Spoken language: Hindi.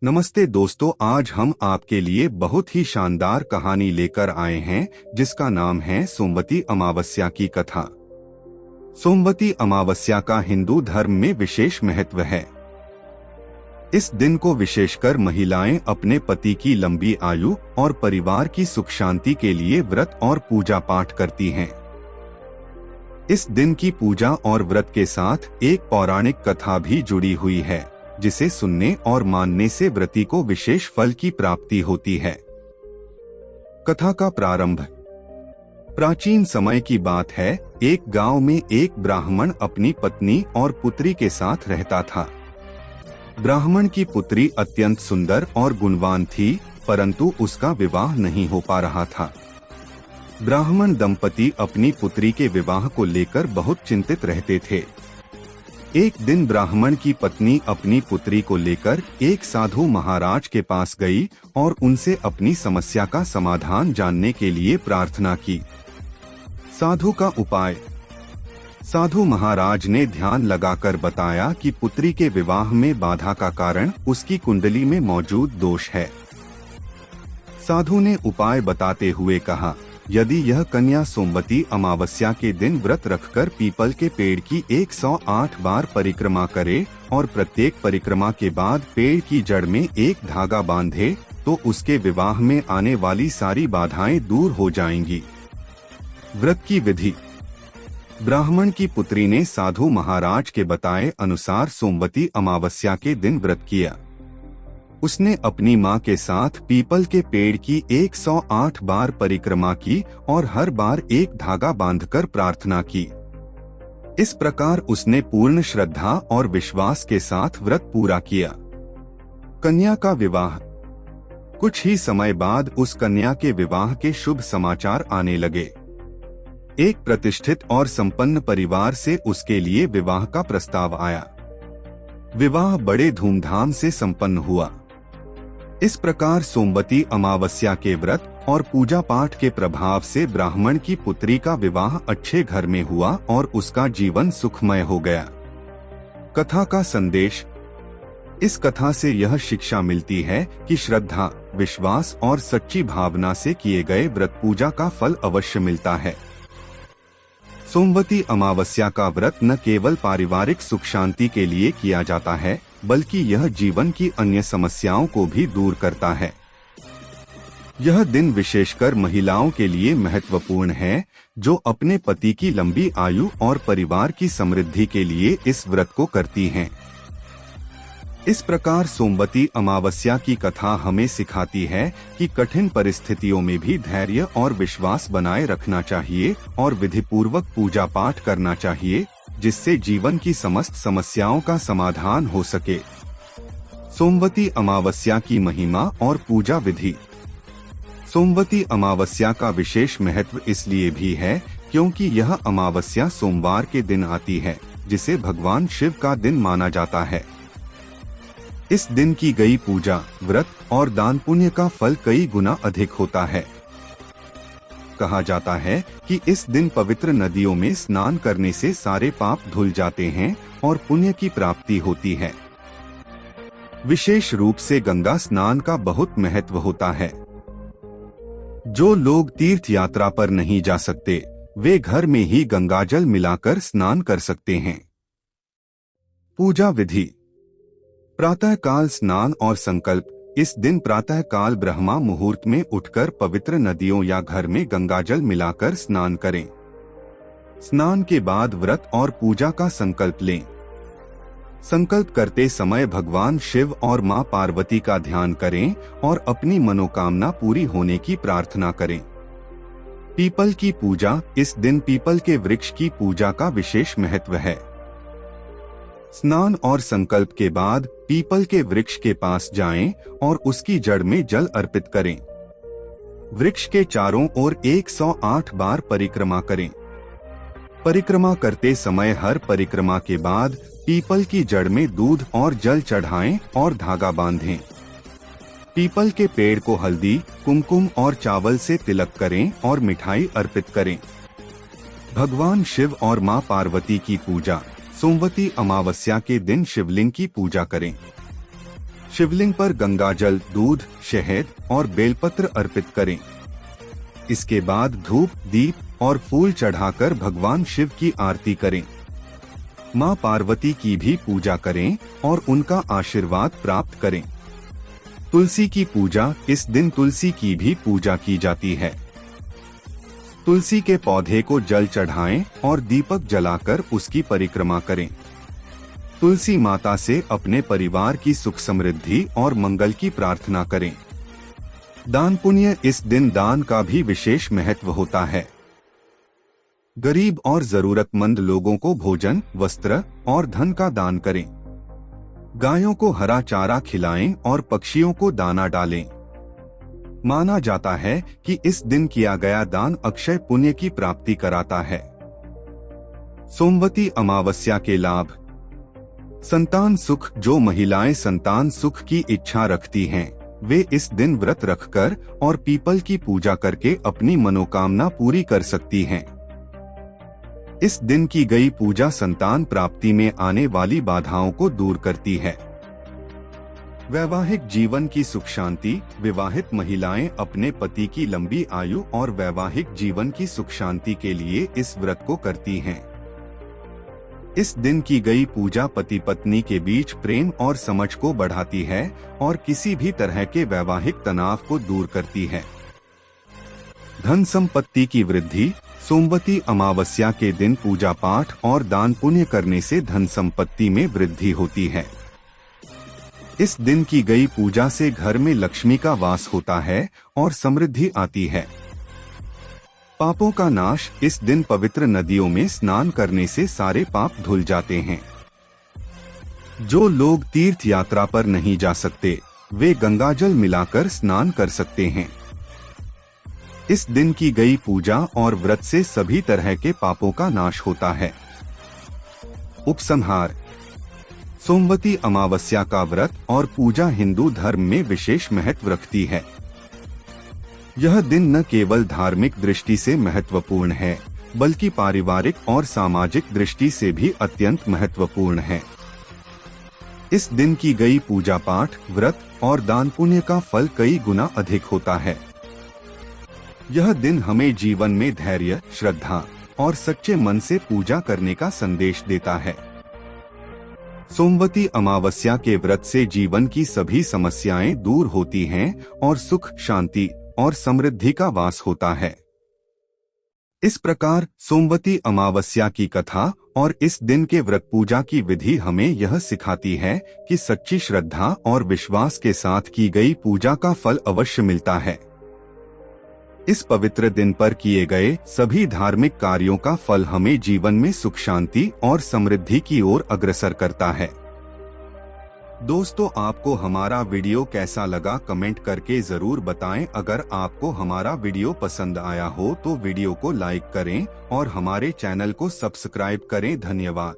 नमस्ते दोस्तों, आज हम आपके लिए बहुत ही शानदार कहानी लेकर आए हैं जिसका नाम है सोमवती अमावस्या की कथा। सोमवती अमावस्या का हिंदू धर्म में विशेष महत्व है। इस दिन को विशेषकर महिलाएं अपने पति की लंबी आयु और परिवार की सुख शांति के लिए व्रत और पूजा पाठ करती हैं। इस दिन की पूजा और व्रत के साथ एक पौराणिक कथा भी जुड़ी हुई है, जिसे सुनने और मानने से व्रती को विशेष फल की प्राप्ति होती है। कथा का प्रारंभ प्राचीन समय की बात है। एक गांव में एक ब्राह्मण अपनी पत्नी और पुत्री के साथ रहता था। ब्राह्मण की पुत्री अत्यंत सुंदर और गुणवान थी, परंतु उसका विवाह नहीं हो पा रहा था। ब्राह्मण दंपति अपनी पुत्री के विवाह को लेकर बहुत चिंतित रहते थे। एक दिन ब्राह्मण की पत्नी अपनी पुत्री को लेकर एक साधु महाराज के पास गई और उनसे अपनी समस्या का समाधान जानने के लिए प्रार्थना की। साधु का उपाय। साधु महाराज ने ध्यान लगाकर बताया कि पुत्री के विवाह में बाधा का कारण उसकी कुंडली में मौजूद दोष है। साधु ने उपाय बताते हुए कहा, यदि यह कन्या सोमवती अमावस्या के दिन व्रत रखकर पीपल के पेड़ की 108 बार परिक्रमा करे और प्रत्येक परिक्रमा के बाद पेड़ की जड़ में एक धागा बांधे, तो उसके विवाह में आने वाली सारी बाधाएं दूर हो जाएंगी। व्रत की विधि। ब्राह्मण की पुत्री ने साधु महाराज के बताए अनुसार सोमवती अमावस्या के दिन व्रत किया। उसने अपनी मां के साथ पीपल के पेड़ की 108 बार परिक्रमा की और हर बार एक धागा बांधकर प्रार्थना की। इस प्रकार उसने पूर्ण श्रद्धा और विश्वास के साथ व्रत पूरा किया। कन्या का विवाह। कुछ ही समय बाद उस कन्या के विवाह के शुभ समाचार आने लगे। एक प्रतिष्ठित और संपन्न परिवार से उसके लिए विवाह का प्रस्ताव आया। विवाह बड़े धूमधाम से संपन्न हुआ। इस प्रकार सोमवती अमावस्या के व्रत और पूजा पाठ के प्रभाव से ब्राह्मण की पुत्री का विवाह अच्छे घर में हुआ और उसका जीवन सुखमय हो गया। कथा का संदेश। इस कथा से यह शिक्षा मिलती है कि श्रद्धा, विश्वास और सच्ची भावना से किए गए व्रत पूजा का फल अवश्य मिलता है। सोमवती अमावस्या का व्रत न केवल पारिवारिक सुख शांति के लिए किया जाता है, बल्कि यह जीवन की अन्य समस्याओं को भी दूर करता है। यह दिन विशेषकर महिलाओं के लिए महत्वपूर्ण है, जो अपने पति की लंबी आयु और परिवार की समृद्धि के लिए इस व्रत को करती हैं। इस प्रकार सोमवती अमावस्या की कथा हमें सिखाती है कि कठिन परिस्थितियों में भी धैर्य और विश्वास बनाए रखना चाहिए और विधिपूर्वक पूजा पाठ करना चाहिए, जिससे जीवन की समस्त समस्याओं का समाधान हो सके। सोमवती अमावस्या की महिमा और पूजा विधि। सोमवती अमावस्या का विशेष महत्व इसलिए भी है क्योंकि यह अमावस्या सोमवार के दिन आती है, जिसे भगवान शिव का दिन माना जाता है। इस दिन की गई पूजा, व्रत और दान पुण्य का फल कई गुना अधिक होता है। कहा जाता है कि इस दिन पवित्र नदियों में स्नान करने से सारे पाप धुल जाते हैं और पुण्य की प्राप्ति होती है। विशेष रूप से गंगा स्नान का बहुत महत्व होता है। जो लोग तीर्थ यात्रा पर नहीं जा सकते, वे घर में ही गंगाजल मिलाकर स्नान कर सकते हैं। पूजा विधि। प्रातः काल स्नान और संकल्प। इस दिन प्रातः काल ब्रह्मा मुहूर्त में उठकर पवित्र नदियों या घर में गंगाजल मिलाकर स्नान करें। स्नान के बाद व्रत और पूजा का संकल्प लें। संकल्प करते समय भगवान शिव और मां पार्वती का ध्यान करें और अपनी मनोकामना पूरी होने की प्रार्थना करें। पीपल की पूजा। इस दिन पीपल के वृक्ष की पूजा का विशेष महत्व है। स्नान और संकल्प के बाद पीपल के वृक्ष के पास जाएं और उसकी जड़ में जल अर्पित करें। वृक्ष के चारों ओर 108 बार परिक्रमा करें। परिक्रमा करते समय हर परिक्रमा के बाद पीपल की जड़ में दूध और जल चढ़ाएं और धागा बांधें। पीपल के पेड़ को हल्दी, कुमकुम और चावल से तिलक करें और मिठाई अर्पित करें। भगवान शिव और मां पार्वती की पूजा। सोमवती अमावस्या के दिन शिवलिंग की पूजा करें। शिवलिंग पर गंगाजल, दूध, शहद और बेलपत्र अर्पित करें। इसके बाद धूप, दीप और फूल चढ़ाकर भगवान शिव की आरती करें। मां पार्वती की भी पूजा करें और उनका आशीर्वाद प्राप्त करें। तुलसी की पूजा, इस दिन तुलसी की भी पूजा की जाती है। तुलसी के पौधे को जल चढ़ाएं और दीपक जलाकर उसकी परिक्रमा करें। तुलसी माता से अपने परिवार की सुख समृद्धि और मंगल की प्रार्थना करें। दान पुण्य, इस दिन दान का भी विशेष महत्व होता है। गरीब और जरूरतमंद लोगों को भोजन, वस्त्र और धन का दान करें। गायों को हरा चारा खिलाएं और पक्षियों को दाना डालें। माना जाता है कि इस दिन किया गया दान अक्षय पुण्य की प्राप्ति कराता है। सोमवती अमावस्या के लाभ। संतान सुख, जो महिलाएं संतान सुख की इच्छा रखती हैं, वे इस दिन व्रत रखकर और पीपल की पूजा करके अपनी मनोकामना पूरी कर सकती हैं। इस दिन की गई पूजा संतान प्राप्ति में आने वाली बाधाओं को दूर करती है। वैवाहिक जीवन की सुख शांति। विवाहित महिलाएं अपने पति की लंबी आयु और वैवाहिक जीवन की सुख शांति के लिए इस व्रत को करती हैं। इस दिन की गई पूजा पति पत्नी के बीच प्रेम और समझ को बढ़ाती है और किसी भी तरह के वैवाहिक तनाव को दूर करती है। धन संपत्ति की वृद्धि। सोमवती अमावस्या के दिन पूजा पाठ और दान पुण्य करने से धन संपत्ति में वृद्धि होती है। इस दिन की गई पूजा से घर में लक्ष्मी का वास होता है और समृद्धि आती है। पापों का नाश। इस दिन पवित्र नदियों में स्नान करने से सारे पाप धुल जाते हैं। जो लोग तीर्थ यात्रा पर नहीं जा सकते, वे गंगाजल मिलाकर स्नान कर सकते हैं। इस दिन की गई पूजा और व्रत से सभी तरह के पापों का नाश होता है। उपसंहार। सोमवती अमावस्या का व्रत और पूजा हिंदू धर्म में विशेष महत्व रखती है। यह दिन न केवल धार्मिक दृष्टि से महत्वपूर्ण है, बल्कि पारिवारिक और सामाजिक दृष्टि से भी अत्यंत महत्वपूर्ण है। इस दिन की गई पूजा पाठ, व्रत और दान पुण्य का फल कई गुना अधिक होता है। यह दिन हमें जीवन में धैर्य, श्रद्धा और सच्चे मन से पूजा करने का संदेश देता है। सोमवती अमावस्या के व्रत से जीवन की सभी समस्याएं दूर होती हैं और सुख, शांति और समृद्धि का वास होता है। इस प्रकार सोमवती अमावस्या की कथा और इस दिन के व्रत पूजा की विधि हमें यह सिखाती है कि सच्ची श्रद्धा और विश्वास के साथ की गई पूजा का फल अवश्य मिलता है। इस पवित्र दिन पर किए गए सभी धार्मिक कार्यों का फल हमें जीवन में सुख, शांति और समृद्धि की ओर अग्रसर करता है। दोस्तों, आपको हमारा वीडियो कैसा लगा कमेंट करके जरूर बताएं। अगर आपको हमारा वीडियो पसंद आया हो तो वीडियो को लाइक करें और हमारे चैनल को सब्सक्राइब करें। धन्यवाद।